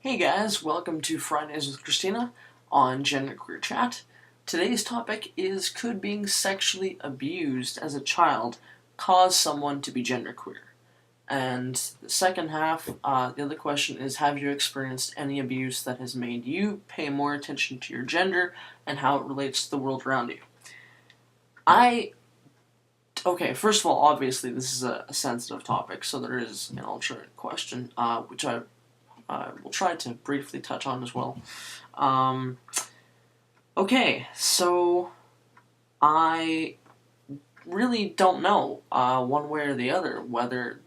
Hey guys, welcome to Fridays with Christina on GenderqueerChat. Today's topic is, could being sexually abused as a child cause someone to be genderqueer? And the second half, the other question is, have you experienced any abuse that has made you pay more attention to your gender and how it relates to the world around you? Okay, first of all, obviously this is a sensitive topic, so there is an alternate question, which I will try to briefly touch on as well. Okay, so I really don't know one way or the other whether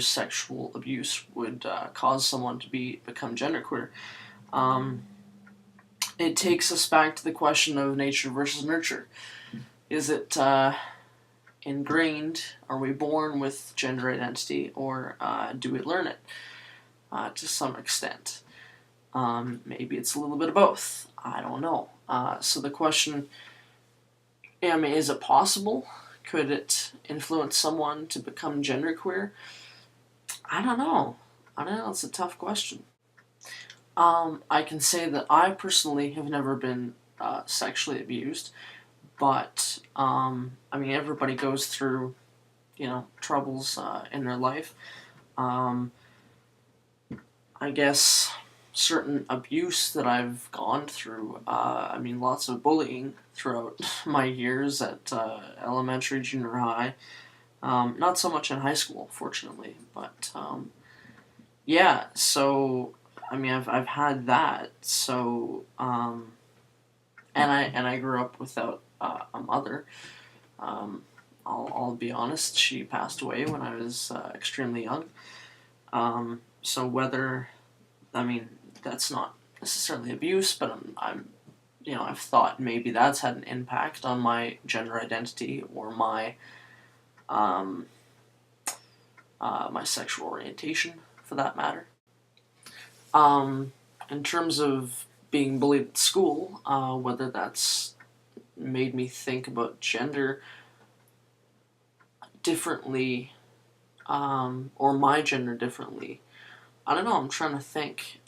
sexual abuse would cause someone to become genderqueer. It takes us back to the question of nature versus nurture. Is it ingrained? Are we born with gender identity, or do we learn it? To some extent. Maybe it's a little bit of both. I don't know. So the question, is it possible? Could it influence someone to become genderqueer? I don't know. It's a tough question. I can say that I personally have never been sexually abused, but everybody goes through, troubles in their life. I guess certain abuse that I've gone through, lots of bullying throughout my years at elementary, junior high. Not so much in high school, fortunately, but yeah, so I've had that. So and I grew up without a mother. I'll be honest, she passed away when I was extremely young. So whether, that's not necessarily abuse, but I've thought maybe that's had an impact on my gender identity or my my sexual orientation, for that matter. In terms of being bullied at school, whether that's made me think about gender differently, or my gender differently, I don't know, I'm trying to think.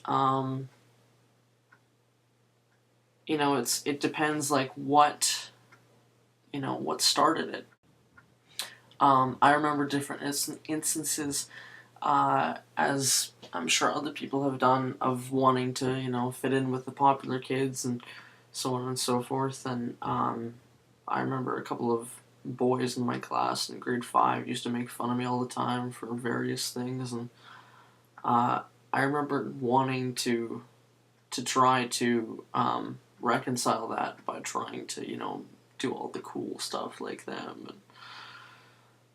It depends, like, what started it. I remember different instances, as I'm sure other people have done, of wanting to, fit in with the popular kids and so on and so forth. And I remember a couple of boys in my class in grade 5 used to make fun of me all the time for various things, and I remember wanting to try to reconcile that by trying to do all the cool stuff like them.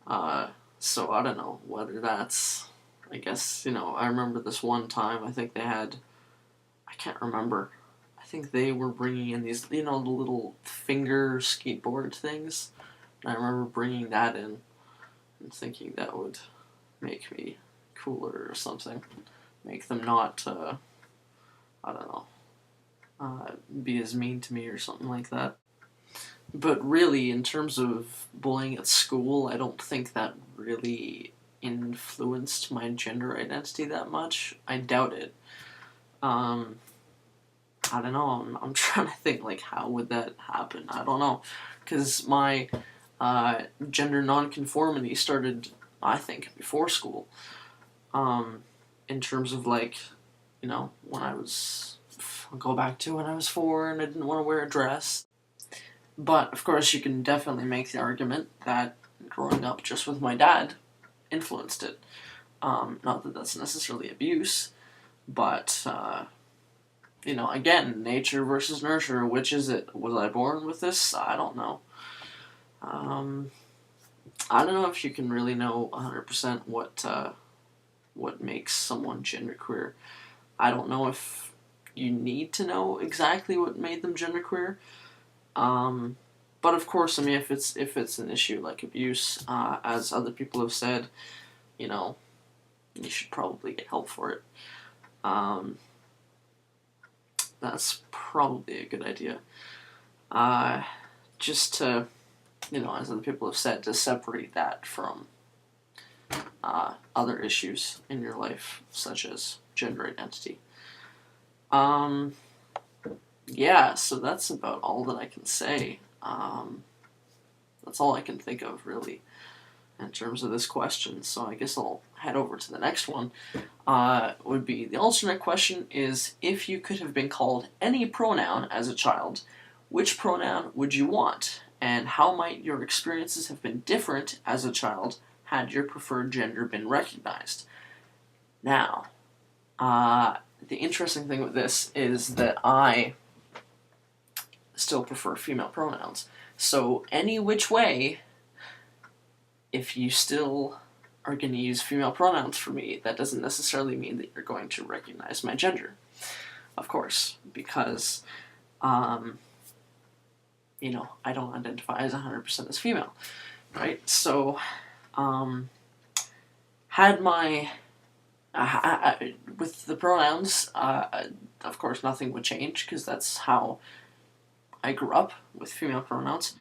And so I don't know whether that's, I guess, I remember this one time, I think they had, I can't remember, I think they were bringing in these, the little finger skateboard things, and I remember bringing that in and thinking that would make me cooler or something, make them not, be as mean to me or something like that. But really, in terms of bullying at school, I don't think that really influenced my gender identity that much. I doubt it. I don't know, I'm trying to think, like, how would that happen? I don't know, because my gender nonconformity started, I think, before school. In terms of, like, when I'll go back to when I was 4 and I didn't want to wear a dress. But, of course, you can definitely make the argument that growing up just with my dad influenced it. Not that that's necessarily abuse, but, again, nature versus nurture, which is it? Was I born with this? I don't know. I don't know if you can really know 100% what makes someone genderqueer. I don't know if you need to know exactly what made them genderqueer. But of course, if it's an issue like abuse, as other people have said, you should probably get help for it. That's probably a good idea. Just to, as other people have said, to separate that from other issues in your life, such as gender identity. Yeah, so that's about all that I can say. That's all I can think of, really, in terms of this question. So I guess I'll head over to the next one. Would be the alternate question is, if you could have been called any pronoun as a child, which pronoun would you want? And how might your experiences have been different as a child had your preferred gender been recognized? Now, the interesting thing with this is that I still prefer female pronouns. So any which way, if you still are going to use female pronouns for me, that doesn't necessarily mean that you're going to recognize my gender. Of course, because, you know, I don't identify as 100% as female, right? So, had my... with the pronouns, of course, nothing would change, because that's how I grew up, with female pronouns.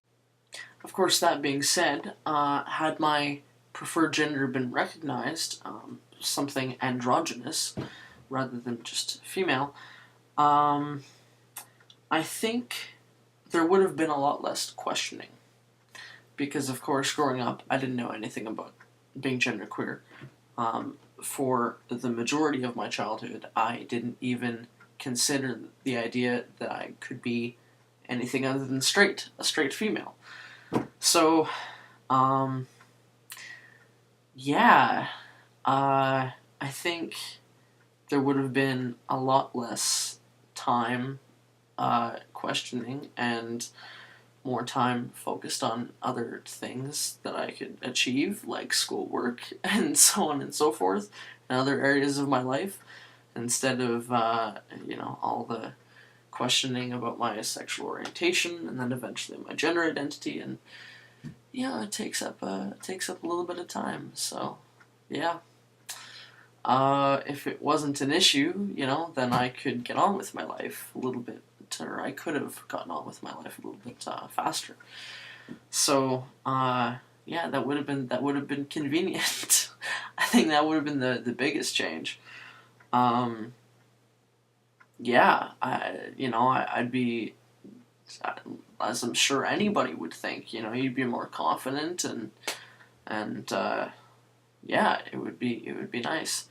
Of course, that being said, had my preferred gender been recognized, something androgynous rather than just female, I think there would have been a lot less questioning. Because, of course, growing up, I didn't know anything about being genderqueer. For the majority of my childhood, I didn't even consider the idea that I could be anything other than a straight female. So, yeah, I think there would have been a lot less time questioning and more time focused on other things that I could achieve, like schoolwork and so on and so forth, and other areas of my life, instead of, you know, all the questioning about my sexual orientation and then eventually my gender identity, and yeah, it takes up a little bit of time. So yeah, if it wasn't an issue, you know, then I could get on with my life a little bit, or I could have gotten on with my life a little bit faster. So yeah, that would have been convenient. I think that would have been the biggest change. Yeah, I'd be, as I'm sure anybody would think, you know, you'd be more confident, and yeah, it would be nice.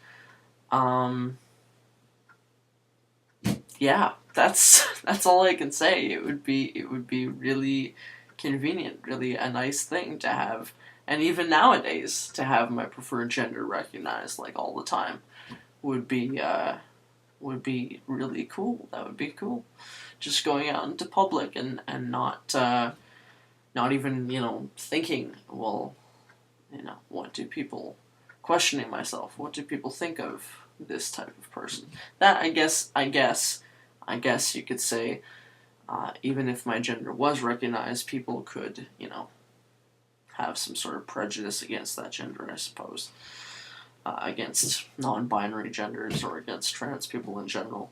Yeah, that's all I can say. It would be really convenient, really a nice thing to have, and even nowadays to have my preferred gender recognized like all the time would be really cool. That would be cool. Just going out into public and not even, you know, thinking, well, you know, what do people, questioning myself, what do people think of this type of person? That I guess you could say, even if my gender was recognized, people could, you know, have some sort of prejudice against that gender, I suppose. Against non-binary genders or against trans people in general.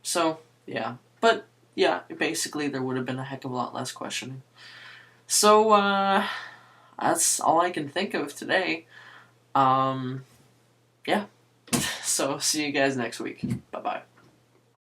So, yeah. But, yeah, basically there would have been a heck of a lot less questioning. So, that's all I can think of today. Yeah. So, see you guys next week. Bye-bye.